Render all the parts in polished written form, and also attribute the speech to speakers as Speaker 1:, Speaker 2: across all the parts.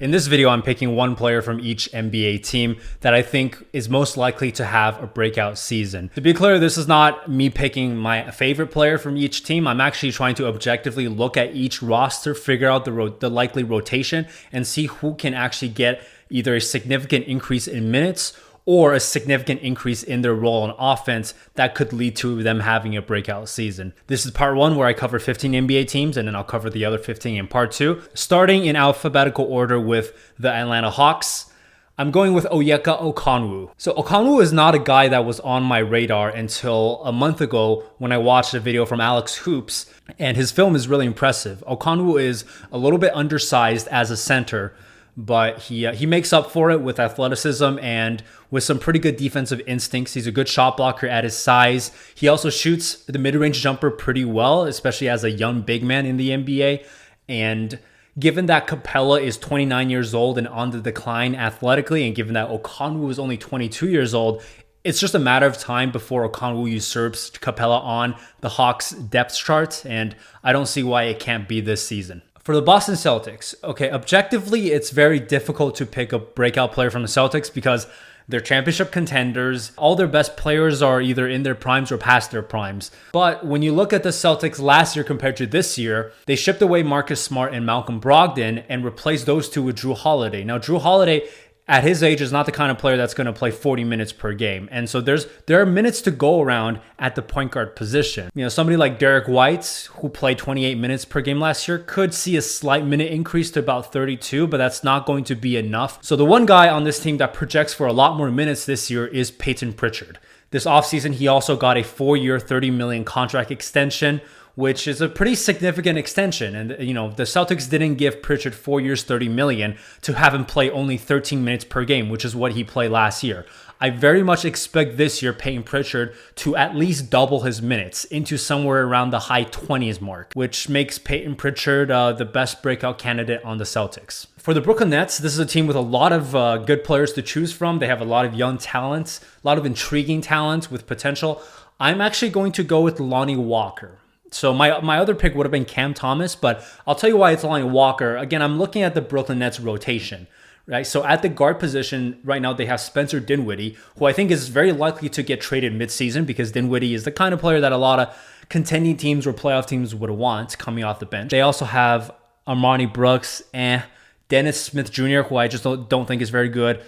Speaker 1: In this video, I'm picking one player from each NBA team that I think is most likely to have a breakout season. To be clear, this is not me picking my favorite player from each team. I'm actually trying to objectively look at each roster, figure out the likely rotation, and see who can actually get either a significant increase in minutes or a significant increase in their role on offense that could lead to them having a breakout season. This is part one where I cover 15 NBA teams, and then I'll cover the other 15 in part two. Starting in alphabetical order with the Atlanta Hawks, I'm going with Onyeka Okongwu. So Okongwu is not a guy that was on my radar until a month ago when I watched a video from Alex Hoops, and his film is really impressive. Okongwu is a little bit undersized as a center, but he makes up for it with athleticism and with some pretty good defensive instincts. He's a good shot blocker at his size. He also shoots the mid-range jumper pretty well, especially as a young big man in the NBA. And given that Capella is 29 years old and on the decline athletically, and given that Okongwu is only 22 years old, it's just a matter of time before Okongwu usurps Capella on the Hawks depth chart, and I don't see why it can't be this season. For the Boston Celtics, okay, objectively, it's very difficult to pick a breakout player from the Celtics because they're championship contenders. All their best players are either in their primes or past their primes. But when you look at the Celtics last year compared to this year, they shipped away Marcus Smart and Malcolm Brogdon and replaced those two with Drew Holiday. Now, Drew Holiday, at his age, is not the kind of player that's going to play 40 minutes per game. And so there are minutes to go around at the point guard position. You know, somebody like Derek White, who played 28 minutes per game last year, could see a slight minute increase to about 32, but that's not going to be enough. So the one guy on this team that projects for a lot more minutes this year is Peyton Pritchard. This offseason, he also got a 4-year, $30 million contract extension, which is a pretty significant extension. And, you know, the Celtics didn't give Pritchard 4 years, $30 million to have him play only 13 minutes per game, which is what he played last year. I very much expect this year Peyton Pritchard to at least double his minutes into somewhere around the high 20s mark, which makes Peyton Pritchard the best breakout candidate on the Celtics. For the Brooklyn Nets, this is a team with a lot of good players to choose from. They have a lot of young talents, a lot of intriguing talents with potential. I'm actually going to go with Lonnie Walker. So my other pick would have been Cam Thomas, but I'll tell you why it's Lonnie Walker. Again, I'm looking at the Brooklyn Nets rotation, right? So at the guard position right now, they have Spencer Dinwiddie, who I think is very likely to get traded midseason because Dinwiddie is the kind of player that a lot of contending teams or playoff teams would want coming off the bench. They also have Armani Brooks and Dennis Smith Jr., who I just don't think is very good.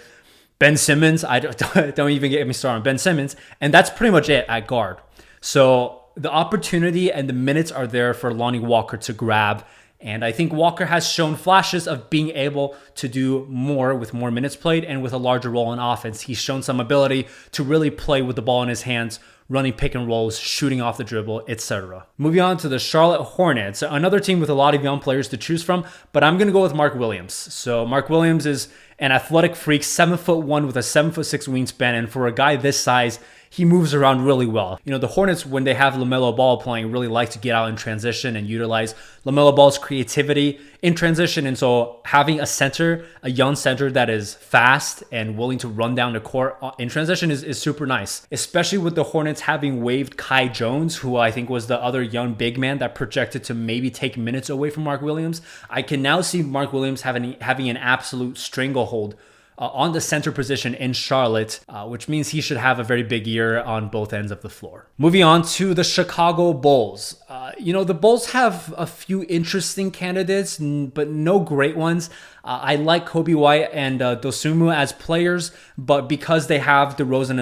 Speaker 1: Ben Simmons, I don't even get me started on Ben Simmons. And that's pretty much it at guard. So the opportunity and the minutes are there for Lonnie Walker to grab. And I think Walker has shown flashes of being able to do more with more minutes played and with a larger role in offense. He's shown some ability to really play with the ball in his hands, running pick and rolls, shooting off the dribble, etc. Moving on to the Charlotte Hornets, another team with a lot of young players to choose from, but I'm going to go with Mark Williams. So Mark Williams is an athletic freak, 7'1" with a 7'6" wingspan, and for a guy this size, he moves around really well. You know, the Hornets, when they have LaMelo Ball playing, really like to get out in transition and utilize LaMelo Ball's creativity in transition. And so having a center, a young center that is fast and willing to run down the court in transition is super nice, especially with the Hornets having waived Kai Jones, who I think was the other young big man that projected to maybe take minutes away from Mark Williams. I can now see Mark Williams having an absolute stranglehold on the center position in Charlotte, which means he should have a very big year on both ends of the floor. Moving on to the Chicago Bulls. The Bulls have a few interesting candidates, but no great ones. I like Kobe White and Dosunmu as players, but because they have DeRozan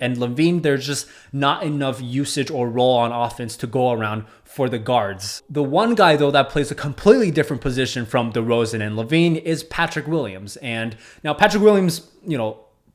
Speaker 1: and LaVine, there's just not enough usage or role on offense to go around for the guards. The one guy, though, that plays a completely different position from DeRozan and LaVine is Patrick Williams. And now Patrick Williams,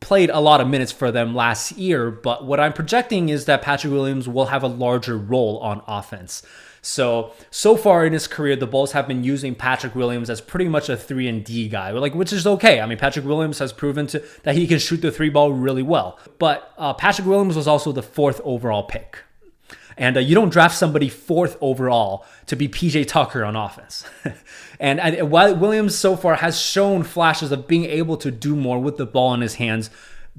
Speaker 1: played a lot of minutes for them last year, but what I'm projecting is that Patrick Williams will have a larger role on offense. So far in his career, the Bulls have been using Patrick Williams as pretty much a 3-and-D guy, which is okay. I mean, Patrick Williams has proven that he can shoot the three ball really well. But Patrick Williams was also the 4th overall pick. And you don't draft somebody 4th overall to be PJ Tucker on offense. and while Williams so far has shown flashes of being able to do more with the ball in his hands,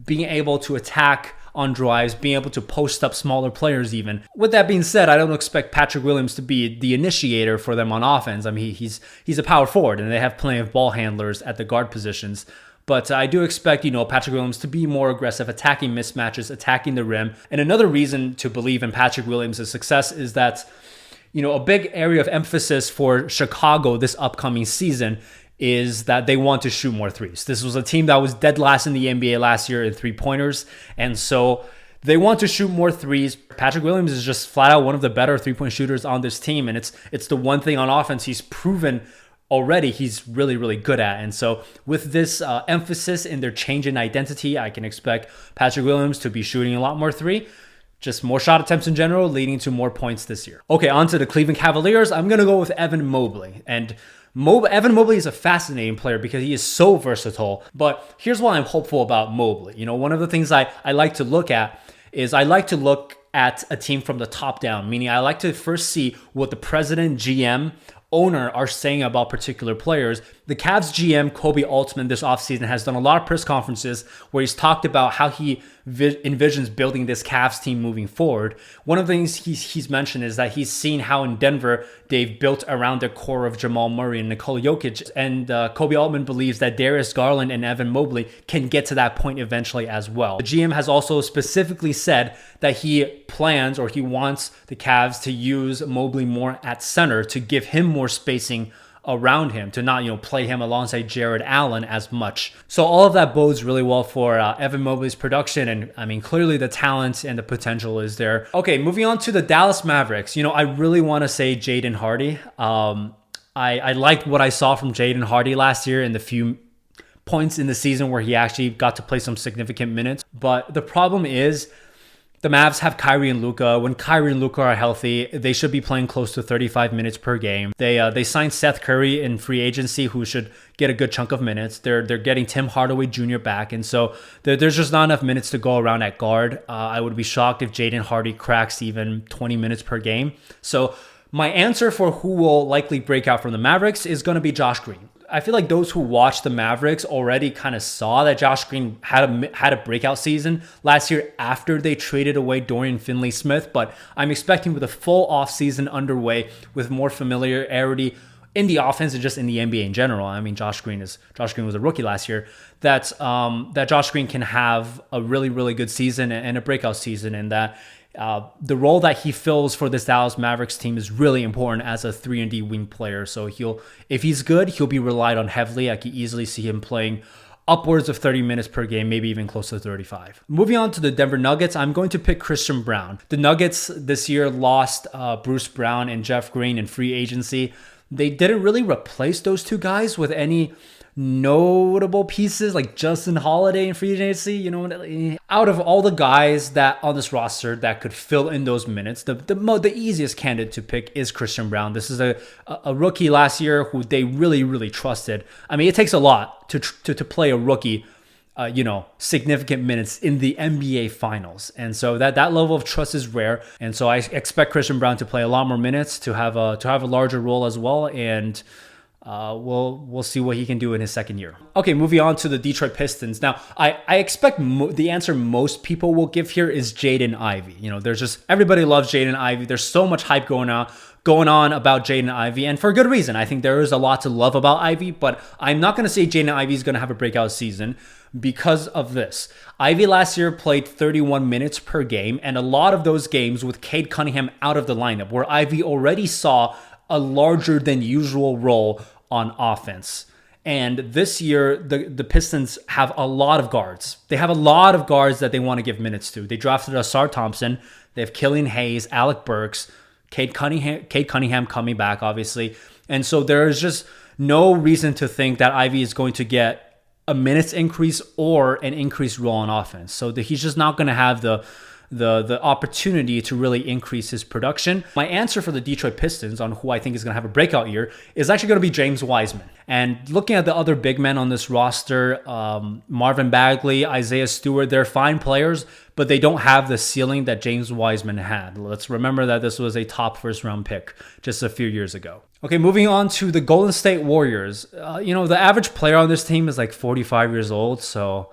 Speaker 1: being able to attack on drives, being able to post up smaller players even. With that being said, I don't expect Patrick Williams to be the initiator for them on offense. I mean, he's a power forward, and they have plenty of ball handlers at the guard positions. But I do expect, Patrick Williams to be more aggressive, attacking mismatches, attacking the rim. And another reason to believe in Patrick Williams' success is that, a big area of emphasis for Chicago this upcoming season is that they want to shoot more threes. This was a team that was dead last in the NBA last year in three-pointers. And so they want to shoot more threes. Patrick Williams is just flat out one of the better three-point shooters on this team. And it's the one thing on offense he's proven already he's really, really good at. And so with this emphasis in their change in identity, I can expect Patrick Williams to be shooting a lot more three, just more shot attempts in general, leading to more points this year. Okay, on to the Cleveland Cavaliers. I'm going to go with Evan Mobley. And Evan Mobley is a fascinating player because he is so versatile. But here's why I'm hopeful about Mobley. One of the things I like to look at is I like to look at a team from the top down, meaning I like to first see what the president, GM, owner are saying about particular players. The Cavs GM, Kobe Altman, this offseason has done a lot of press conferences where he's talked about how he envisions building this Cavs team moving forward. One of the things he's mentioned is that he's seen how in Denver they've built around their core of Jamal Murray and Nikola Jokic. And Kobe Altman believes that Darius Garland and Evan Mobley can get to that point eventually as well. The GM has also specifically said that he plans or he wants the Cavs to use Mobley more at center to give him more spacing around him, to not play him alongside Jared Allen as much. So all of that bodes really well for Evan Mobley's production, and I mean clearly the talent and the potential is there. Okay, moving on to the Dallas Mavericks. I really want to say Jaden Hardy. I liked what I saw from Jaden Hardy last year in the few points in the season where he actually got to play some significant minutes. But the problem is the Mavs have Kyrie and Luka. When Kyrie and Luka are healthy, they should be playing close to 35 minutes per game. They signed Seth Curry in free agency, who should get a good chunk of minutes. They're getting Tim Hardaway Jr. back, and so there's just not enough minutes to go around at guard. I would be shocked if Jaden Hardy cracks even 20 minutes per game. So my answer for who will likely break out from the Mavericks is going to be Josh Green. I feel like those who watched the Mavericks already kind of saw that Josh Green had a breakout season last year after they traded away Dorian Finney-Smith. But I'm expecting with a full offseason underway, with more familiarity in the offense and just in the NBA in general. I mean, Josh Green was a rookie last year. That Josh Green can have a really, really good season and a breakout season, and that the role that he fills for this Dallas Mavericks team is really important as a 3-and-D wing player. So if he's good, he'll be relied on heavily. I can easily see him playing upwards of 30 minutes per game, maybe even close to 35. Moving on to the Denver Nuggets, I'm going to pick Christian Brown. The Nuggets this year lost Bruce Brown and Jeff Green in free agency. They didn't really replace those two guys with any notable pieces like Justin Holiday in free agency. Out of all the guys that on this roster that could fill in those minutes, the easiest candidate to pick is Christian Brown. This is a rookie last year who they really, really trusted. I mean, it takes a lot to play a rookie significant minutes in the NBA Finals. And so that level of trust is rare. And so I expect Christian Brown to play a lot more minutes, to have a larger role as well. And we'll see what he can do in his second year. Okay, moving on to the Detroit Pistons. Now, I expect the answer most people will give here is Jaden Ivey. There's just everybody loves Jaden Ivey. There's so much hype going on about Jaden Ivey, and for good reason. I think there is a lot to love about Ivey, but I'm not going to say Jaden Ivey is going to have a breakout season because of this. Ivey last year played 31 minutes per game, and a lot of those games with Cade Cunningham out of the lineup, where Ivey already saw a larger than usual role on offense. And this year, the Pistons have a lot of guards. They have a lot of guards that they want to give minutes to. They drafted Asar Thompson. They have Killian Hayes, Alec Burks, Cade Cunningham coming back, obviously. And so there is just no reason to think that Ivey is going to get a minutes increase or an increased role on offense. So he's just not going to have the opportunity to really increase his production. My answer for the Detroit Pistons on who I think is going to have a breakout year is actually going to be James Wiseman. And looking at the other big men on this roster, Marvin Bagley, Isaiah Stewart, they're fine players, but they don't have the ceiling that James Wiseman had. Let's remember that this was a top first-round pick just a few years ago. Okay, moving on to the Golden State Warriors. The average player on this team is like 45 years old, so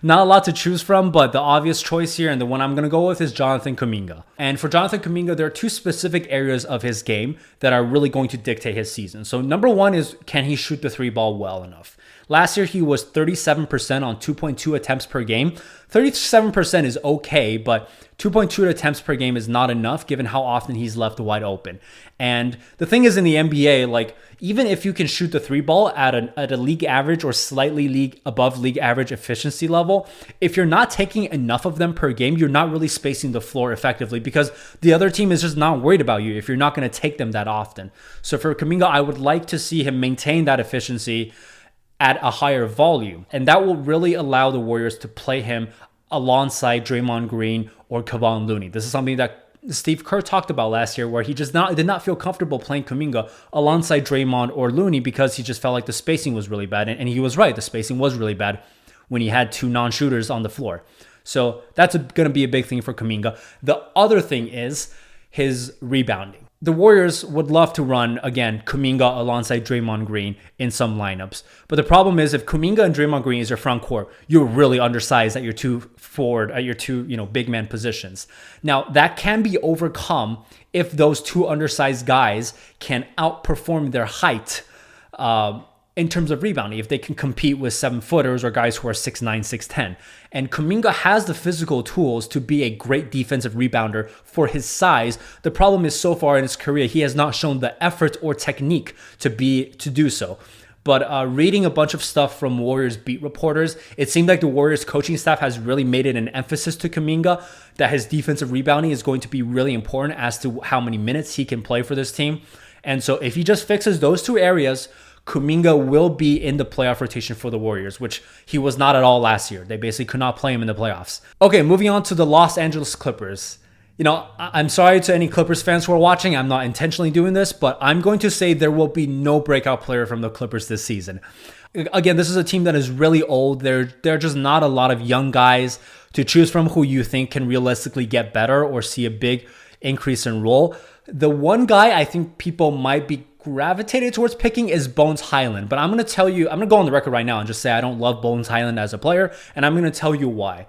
Speaker 1: Not a lot to choose from, but the obvious choice here and the one I'm going to go with is Jonathan Kuminga. And for Jonathan Kuminga, there are two specific areas of his game that are really going to dictate his season. So number one is, can he shoot the three ball well enough? Last year, he was 37% on 2.2 attempts per game. 37% is okay, but 2.2 attempts per game is not enough given how often he's left wide open. And the thing is, in the NBA, like, even if you can shoot the three ball at a league average or slightly above league average efficiency level, if you're not taking enough of them per game, you're not really spacing the floor effectively because the other team is just not worried about you if you're not going to take them that often. So for Kuminga, I would like to see him maintain that efficiency at a higher volume. And that will really allow the Warriors to play him alongside Draymond Green or Kevon Looney. This is something that Steve Kerr talked about last year, where he just did not feel comfortable playing Kuminga alongside Draymond or Looney because he just felt like the spacing was really bad. And he was right. The spacing was really bad when he had two non-shooters on the floor. So that's going to be a big thing for Kuminga. The other thing is his rebounding. The Warriors would love to run, again, Kuminga alongside Draymond Green in some lineups. But the problem is, if Kuminga and Draymond Green is your front court, you're really undersized at your two big man positions. Now, that can be overcome if those two undersized guys can outperform their height in terms of rebounding, if they can compete with 7-footers or guys who are 6'9", 6'10". And Kuminga has the physical tools to be a great defensive rebounder for his size. The problem is, so far in his career, he has not shown the effort or technique to do so. But reading a bunch of stuff from Warriors beat reporters, it seemed like the Warriors coaching staff has really made it an emphasis to Kuminga that his defensive rebounding is going to be really important as to how many minutes he can play for this team. And so if he just fixes those two areas, Kuminga will be in the playoff rotation for the Warriors, which he was not at all last year. They basically could not play him in the playoffs. Okay, moving on to the Los Angeles Clippers. You know, I'm sorry to any Clippers fans who are watching. I'm not intentionally doing this, but I'm going to say there will be no breakout player from the Clippers this season. Again, this is a team that is really old. There are just not a lot of young guys to choose from who you think can realistically get better or see a big increase in role. The one guy I think people might be gravitated towards picking is Bones Highland, but I'm going to go on the record right now and just say I don't love Bones Highland as a player, and I'm going to tell you why.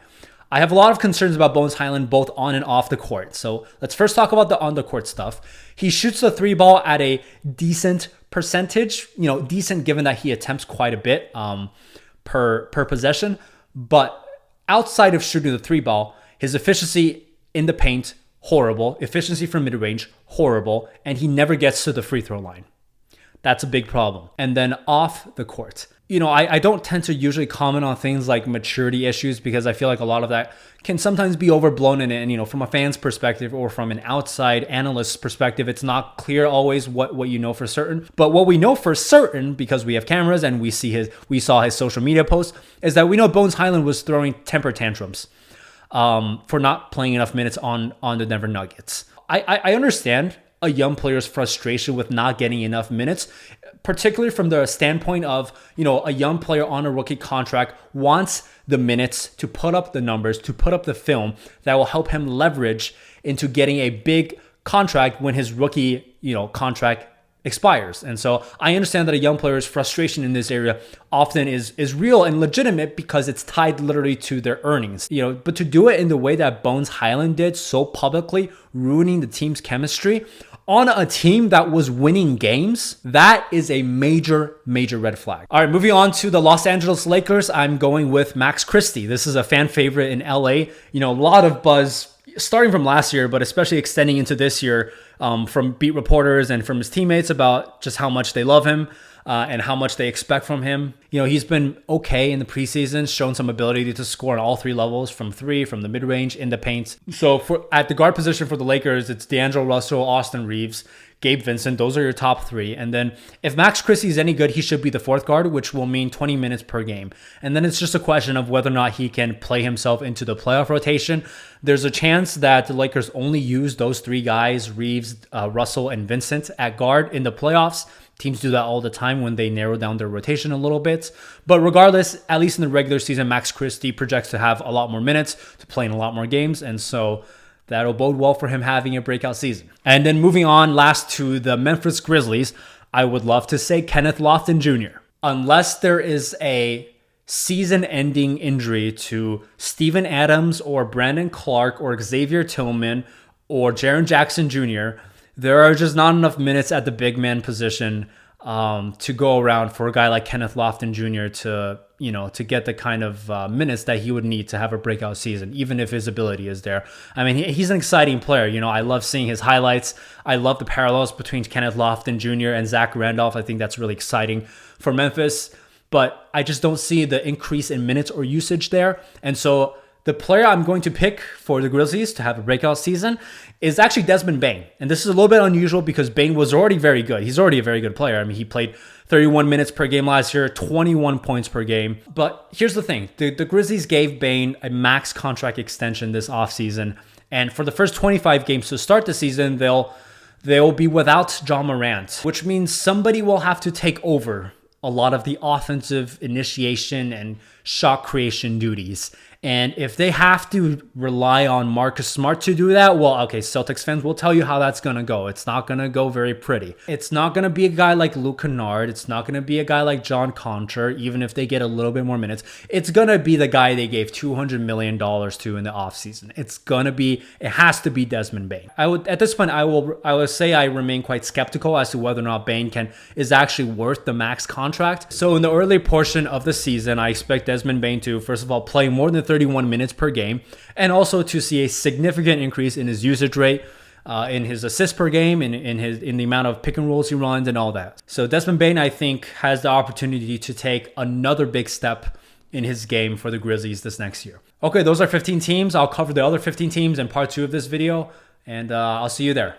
Speaker 1: I have a lot of concerns about Bones Highland both on and off the court. So let's first talk about the on the court stuff. He shoots the three ball at a decent percentage, decent given that he attempts quite a bit per possession, but outside of shooting the three ball, his efficiency in the paint, horrible. Efficiency from mid-range, horrible. And he never gets to the free throw line. That's a big problem. And then off the court. I don't tend to usually comment on things like maturity issues because I feel like a lot of that can sometimes be overblown. And from a fan's perspective or from an outside analyst's perspective, it's not clear always what you know for certain. But what we know for certain, because we have cameras and we saw his social media posts, is that we know Bones Highland was throwing temper tantrums for not playing enough minutes on the Denver Nuggets. I understand a young player's frustration with not getting enough minutes, particularly from the standpoint of, a young player on a rookie contract wants the minutes to put up the numbers, to put up the film that will help him leverage into getting a big contract when his rookie, contract expires. And so I understand that a young player's frustration in this area often is real and legitimate because it's tied literally to their earnings. But to do it in the way that Bones Highland did, so publicly, ruining the team's chemistry on a team that was winning games, that is a major, major red flag. All right, moving on to the Los Angeles Lakers, I'm going with Max Christie. This is a fan favorite in LA. A lot of buzz starting from last year, but especially extending into this year from beat reporters and from his teammates about just how much they love him and how much they expect from him. He's been okay in the preseason, shown some ability to score on all three levels, from three, from the mid-range, in the paint. So at the guard position for the Lakers, it's D'Angelo Russell, Austin Reeves, Gabe Vincent. Those are your top three. And then if Max Christie is any good, he should be the fourth guard, which will mean 20 minutes per game. And then it's just a question of whether or not he can play himself into the playoff rotation. There's a chance that the Lakers only use those three guys, Reeves, Russell, and Vincent, at guard in the playoffs. Teams do that all the time when they narrow down their rotation a little bit. But regardless, at least in the regular season, Max Christie projects to have a lot more minutes, to play in a lot more games. And so that'll bode well for him having a breakout season. And then moving on last to the Memphis Grizzlies, I would love to say Kenneth Lofton Jr. Unless there is a season-ending injury to Steven Adams or Brandon Clark or Xavier Tillman or Jaren Jackson Jr., there are just not enough minutes at the big man position to go around for a guy like Kenneth Lofton Jr. to get the kind of minutes that he would need to have a breakout season, even if his ability is there. I mean, he's an exciting player. I love seeing his highlights. I love the parallels between Kenneth Lofton Jr. and Zach Randolph. I think that's really exciting for Memphis, but I just don't see the increase in minutes or usage there. And so the player I'm going to pick for the Grizzlies to have a breakout season is actually Desmond Bane. And this is a little bit unusual because Bane was already very good. He's already a very good player. I mean, he played 31 minutes per game last year, 21 points per game. But here's the thing. The Grizzlies gave Bane a max contract extension this offseason. And for the first 25 games to start the season, they'll be without John Morant, which means somebody will have to take over a lot of the offensive initiation and shot creation duties. And if they have to rely on Marcus Smart to do that, well, okay, Celtics fans will tell you how that's going to go. It's not going to go very pretty. It's not going to be a guy like Luke Kennard. It's not going to be a guy like John Concher, even if they get a little bit more minutes. It's going to be the guy they gave $200 million to in the offseason. It has to be Desmond Bane. At this point, I will say I remain quite skeptical as to whether or not Bane is actually worth the max contract. So in the early portion of the season, I expect Desmond Bane to, first of all, play more than 31 minutes per game, and also to see a significant increase in his usage rate, in his assists per game, in the amount of pick and rolls he runs, and all that. So Desmond Bane, I think, has the opportunity to take another big step in his game for the Grizzlies this next year. Okay, those are 15 teams. I'll cover the other 15 teams in part 2 of this video, and I'll see you there.